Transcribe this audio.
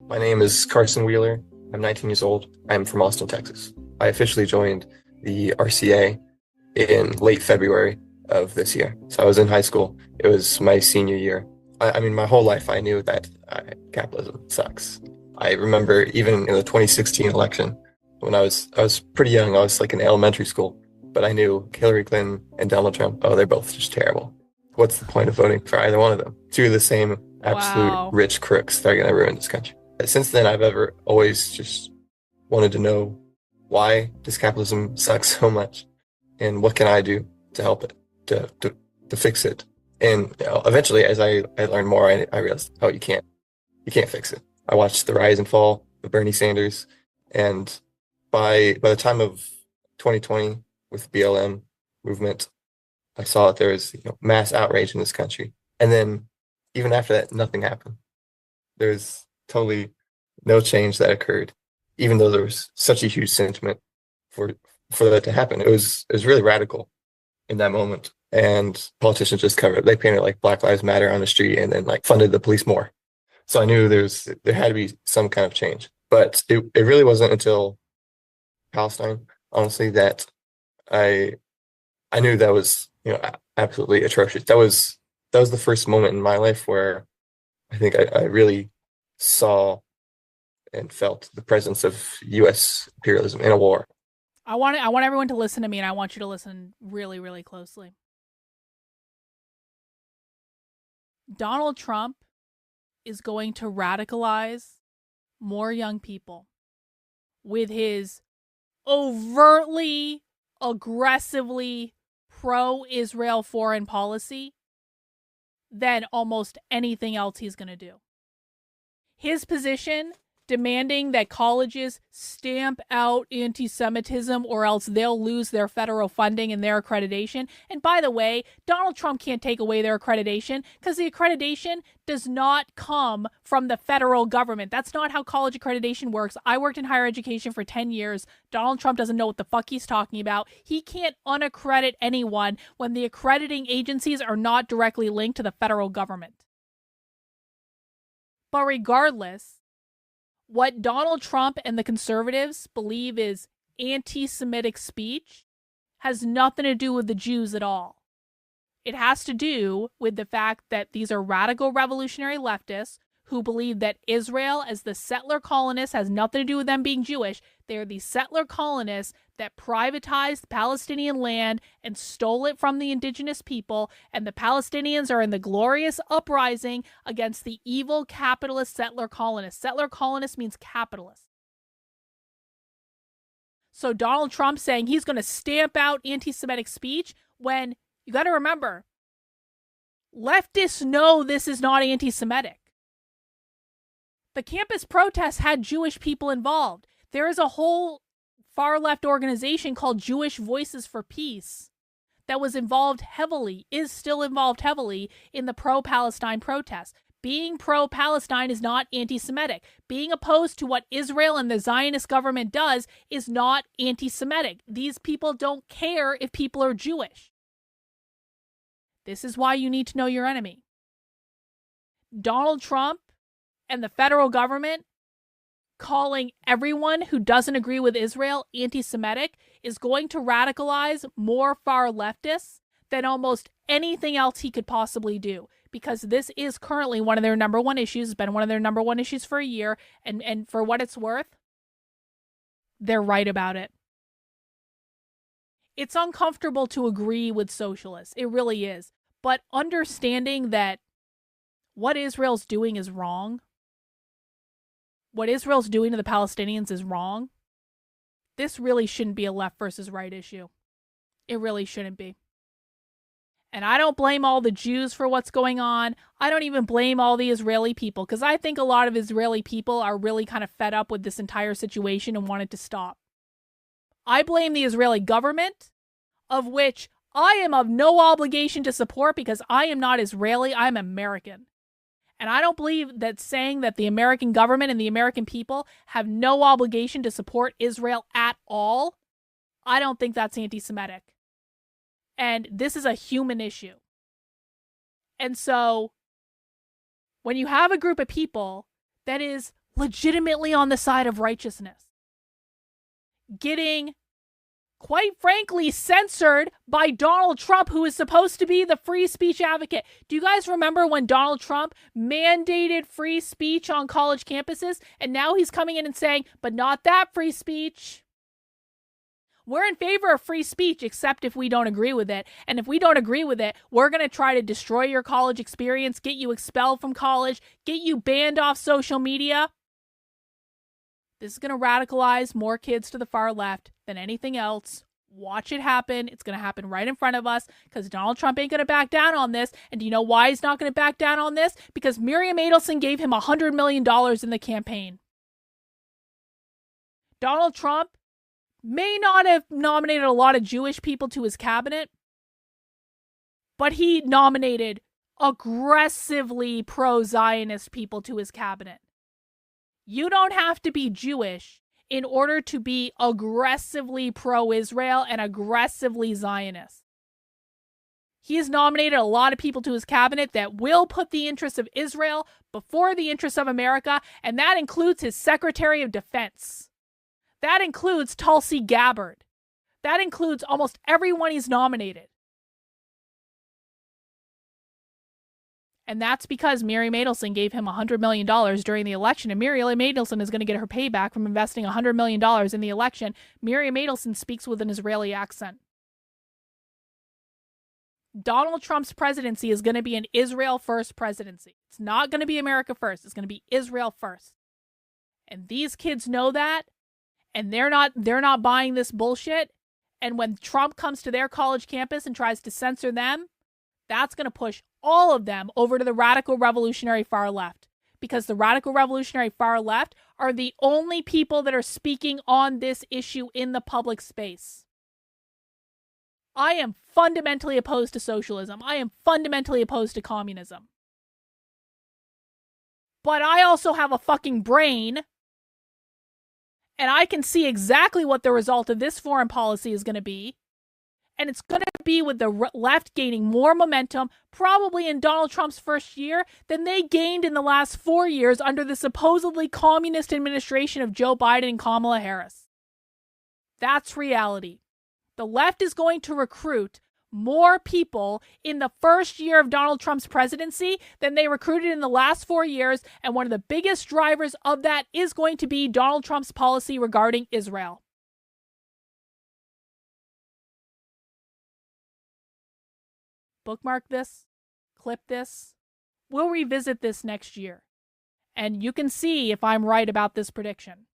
My name is Carson Wheeler. I'm 19 years old. I'm from Austin, Texas. I officially joined the RCA in late February of this year. So I was in high school. It was my senior year. I mean, my whole life I knew that capitalism sucks. I remember even in the 2016 election when I was pretty young. I was like in elementary school, but I knew Hillary Clinton and Donald Trump. Oh, they're both just terrible. What's the point of voting for either one of them? Two of the same absolute Wow. rich crooks that are going to ruin this country. Since then, I've ever always just wanted to know why does capitalism suck so much, and what can I do to help it, to fix it. And eventually, as I learned more, I realized, oh, you can't fix it. I watched the rise and fall of Bernie Sanders, and by the time of 2020 with BLM movement, I saw that there was mass outrage in this country, and then even after that, nothing happened. There's totally no change that occurred, even though there was such a huge sentiment for for that to happen. It was really radical in that moment, and politicians just covered it. They painted like Black Lives Matter on the street, and then like funded the police more. So I knew there had to be some kind of change, but it really wasn't until Palestine, honestly, that I I knew that was absolutely atrocious. That was the first moment in my life where I think I really saw and felt the presence of U.S. imperialism in a war. I want everyone to listen to me, and I want you to listen really, really closely. Donald Trump is going to radicalize more young people with his overtly, aggressively pro-Israel foreign policy than almost anything else he's going to do. His position demanding that colleges stamp out anti-Semitism or else they'll lose their federal funding and their accreditation. And by the way, Donald Trump can't take away their accreditation because the accreditation does not come from the federal government. That's not how college accreditation works. I worked in higher education for 10 years. Donald Trump doesn't know what the fuck he's talking about. He can't unaccredit anyone when the accrediting agencies are not directly linked to the federal government. But regardless, what Donald Trump and the conservatives believe is anti-Semitic speech has nothing to do with the Jews at all. It has to do with the fact that these are radical revolutionary leftists who believe that Israel, as the settler colonists, has nothing to do with them being Jewish. They are the settler colonists that privatized Palestinian land and stole it from the indigenous people, and the Palestinians are in the glorious uprising against the evil capitalist settler colonists. Settler colonist means capitalist. So Donald Trump saying he's going to stamp out anti-Semitic speech when, you got to remember, leftists know this is not anti-Semitic. The campus protests had Jewish people involved. There is a whole far-left organization called Jewish Voices for Peace that was involved heavily, is still involved heavily in the pro-Palestine protests. Being pro-Palestine is not anti-Semitic. Being opposed to what Israel and the Zionist government does is not anti-Semitic. These people don't care if people are Jewish. This is why you need to know your enemy. Donald Trump and the federal government calling everyone who doesn't agree with Israel anti-Semitic is going to radicalize more far leftists than almost anything else he could possibly do, because this is currently one of their number one issues. It's been one of their number one issues for a year, and for what it's worth, they're right about it. It's uncomfortable to agree with socialists. It really is. But understanding that what Israel's doing is wrong, what Israel's doing to the Palestinians is wrong, this really shouldn't be a left versus right issue. It really shouldn't be. And I don't blame all the Jews for what's going on. I don't even blame all the Israeli people, because I think a lot of Israeli people are really kind of fed up with this entire situation and want it to stop. I blame the Israeli government, of which I am of no obligation to support because I am not Israeli, I'm American. And I don't believe that saying that the American government and the American people have no obligation to support Israel at all, I don't think that's anti-Semitic. And this is a human issue. And so when you have a group of people that is legitimately on the side of righteousness, getting, quite frankly, censored by Donald Trump, who is supposed to be the free speech advocate. Do you guys remember when Donald Trump mandated free speech on college campuses? And now he's coming in and saying, but not that free speech. We're in favor of free speech, except if we don't agree with it. And if we don't agree with it, we're going to try to destroy your college experience, get you expelled from college, get you banned off social media. This is going to radicalize more kids to the far left than anything else. Watch it happen. It's going to happen right in front of us because Donald Trump ain't going to back down on this. And do you know why he's not going to back down on this? Because Miriam Adelson gave him $100 million in the campaign. Donald Trump may not have nominated a lot of Jewish people to his cabinet, but he nominated aggressively pro-Zionist people to his cabinet. You don't have to be Jewish in order to be aggressively pro-Israel and aggressively Zionist. He has nominated a lot of people to his cabinet that will put the interests of Israel before the interests of America, and that includes his Secretary of Defense. That includes Tulsi Gabbard. That includes almost everyone he's nominated. And that's because Miriam Adelson gave him $100 million during the election. And Miriam Adelson is going to get her payback from investing $100 million in the election. Miriam Adelson speaks with an Israeli accent. Donald Trump's presidency is going to be an Israel first presidency. It's not going to be America first. It's going to be Israel first. And these kids know that. And they're not buying this bullshit. And when Trump comes to their college campus and tries to censor them, that's going to push all of them over to the radical revolutionary far left. Because the radical revolutionary far left are the only people that are speaking on this issue in the public space. I am fundamentally opposed to socialism. I am fundamentally opposed to communism. But I also have a fucking brain. And I can see exactly what the result of this foreign policy is going to be. And it's going to be with the left gaining more momentum, probably in Donald Trump's first year, than they gained in the last 4 years under the supposedly communist administration of Joe Biden and Kamala Harris. That's reality. The left is going to recruit more people in the first year of Donald Trump's presidency than they recruited in the last 4 years, and one of the biggest drivers of that is going to be Donald Trump's policy regarding Israel. Bookmark this, clip this. We'll revisit this next year, and you can see if I'm right about this prediction.